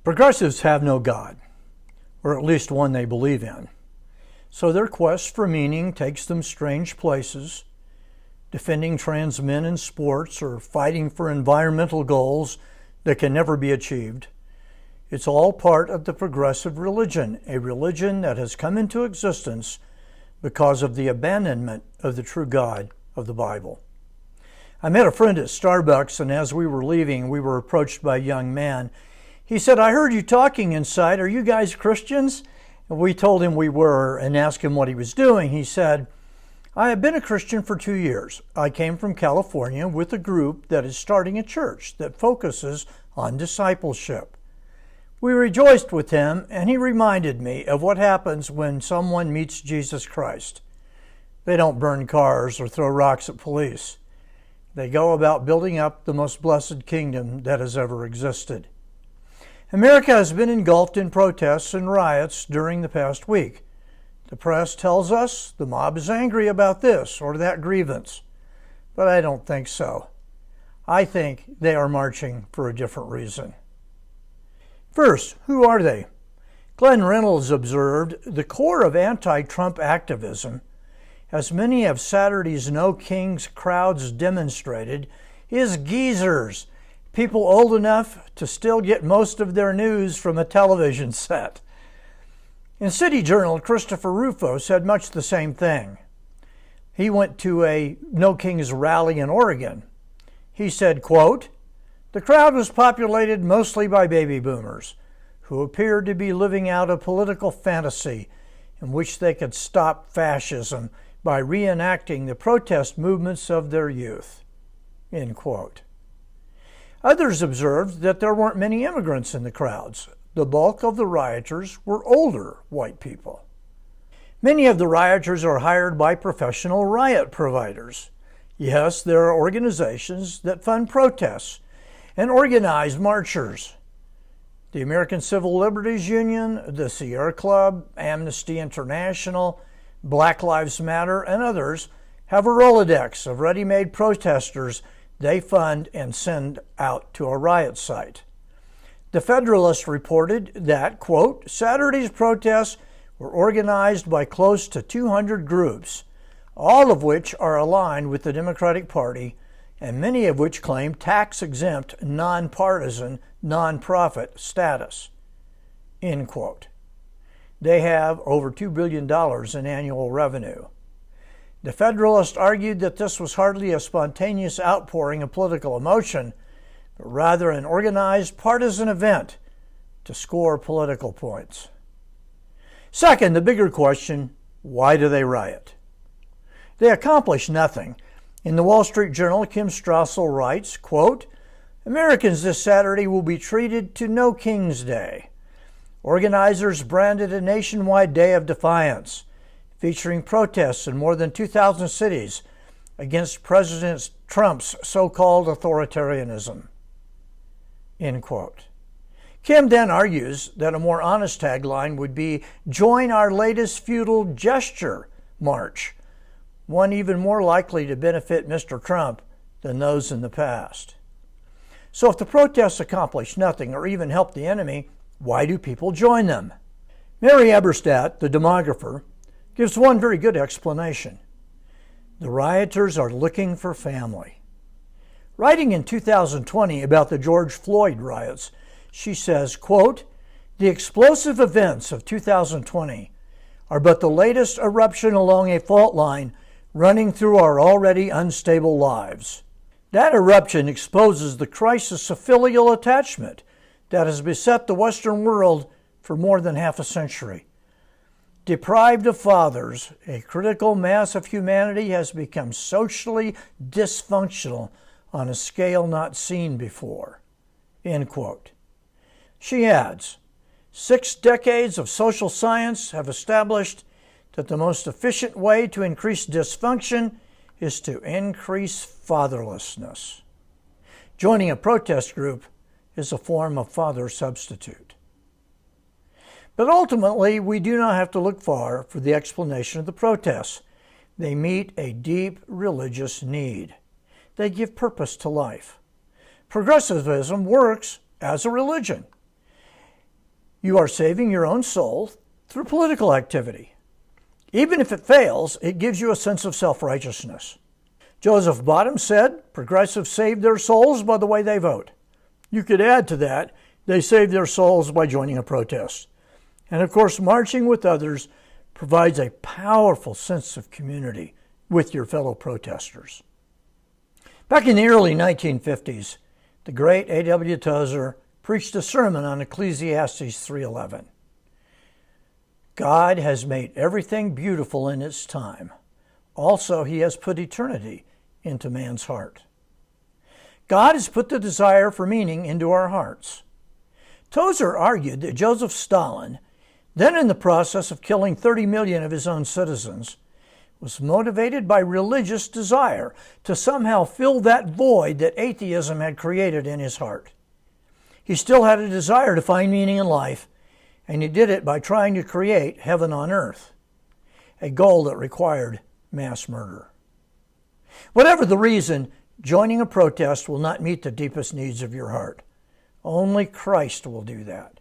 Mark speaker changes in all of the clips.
Speaker 1: Progressives have no God, or at least one they believe in. So their quest for meaning takes them strange places, defending trans men in sports or fighting for environmental goals that can never be achieved. It's all part of the progressive religion, a religion that has come into existence because of the abandonment of the true God of the Bible. I met a friend at Starbucks, and as we were leaving, we were approached by a young man. He said, "I heard you talking inside. Are you guys Christians?" And we told him we were and asked him what he was doing. He said, "I have been a Christian for 2 years. I came from California with a group that is starting a church that focuses on discipleship." We rejoiced with him, and he reminded me of what happens when someone meets Jesus Christ. They don't burn cars or throw rocks at police. They go about building up the most blessed kingdom that has ever existed. America has been engulfed in protests and riots during the past week. The press tells us the mob is angry about this or that grievance, but I don't think so. I think they are marching for a different reason. First, who are they? Glenn Reynolds observed, the core of anti-Trump activism, as many of Saturday's No Kings crowds demonstrated, is geezers, people old enough to still get most of their news from a television set. In City Journal, Christopher Rufo said much the same thing. He went to a No Kings rally in Oregon. He said, quote, "The crowd was populated mostly by baby boomers who appeared to be living out a political fantasy in which they could stop fascism by reenacting the protest movements of their youth." End quote. Others observed that there weren't many immigrants in the crowds. The bulk of the rioters were older white people. Many of the rioters are hired by professional riot providers. Yes, there are organizations that fund protests and organize marchers. The American Civil Liberties Union, the Sierra Club, Amnesty International, Black Lives Matter, and others have a Rolodex of ready-made protesters they fund and send out to a riot site. The Federalist reported that, quote, "Saturday's protests were organized by close to 200 groups, all of which are aligned with the Democratic Party, and many of which claim tax-exempt, nonpartisan, nonprofit status." End quote. They have over $2 billion in annual revenue. The Federalist argued that this was hardly a spontaneous outpouring of political emotion, but rather an organized partisan event to score political points. Second, the bigger question, why do they riot? They accomplish nothing. In the Wall Street Journal, Kim Strassel writes, quote, "Americans this Saturday will be treated to No King's Day. Organizers branded a nationwide day of defiance, featuring protests in more than 2,000 cities against President Trump's so-called authoritarianism." End quote. Kim then argues that a more honest tagline would be, "Join our latest futile gesture march," one even more likely to benefit Mr. Trump than those in the past. So if the protests accomplish nothing or even help the enemy, why do people join them? Mary Eberstadt, the demographer, gives one very good explanation. The rioters are looking for family. Writing in 2020 about the George Floyd riots, she says, quote, "The explosive events of 2020 are but the latest eruption along a fault line running through our already unstable lives. That eruption exposes the crisis of filial attachment that has beset the Western world for more than half a century. Deprived of fathers, a critical mass of humanity has become socially dysfunctional on a scale not seen before." End quote. She adds, 6 decades of social science have established that the most efficient way to increase dysfunction is to increase fatherlessness. Joining a protest group is a form of father substitute. But ultimately, we do not have to look far for the explanation of the protests. They meet a deep religious need. They give purpose to life. Progressivism works as a religion. You are saving your own soul through political activity. Even if it fails, it gives you a sense of self-righteousness. Joseph Bottom said, progressives save their souls by the way they vote. You could add to that, they save their souls by joining a protest. And of course, marching with others provides a powerful sense of community with your fellow protesters. Back in the early 1950s, the great A.W. Tozer preached a sermon on Ecclesiastes 3:11. God has made everything beautiful in its time. Also, he has put eternity into man's heart. God has put the desire for meaning into our hearts. Tozer argued that Joseph Stalin, then in the process of killing 30 million of his own citizens, was motivated by religious desire to somehow fill that void that atheism had created in his heart. He still had a desire to find meaning in life, and he did it by trying to create heaven on earth, a goal that required mass murder. Whatever the reason, joining a protest will not meet the deepest needs of your heart. Only Christ will do that.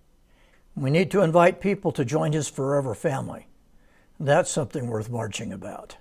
Speaker 1: We need to invite people to join his forever family. That's something worth marching about.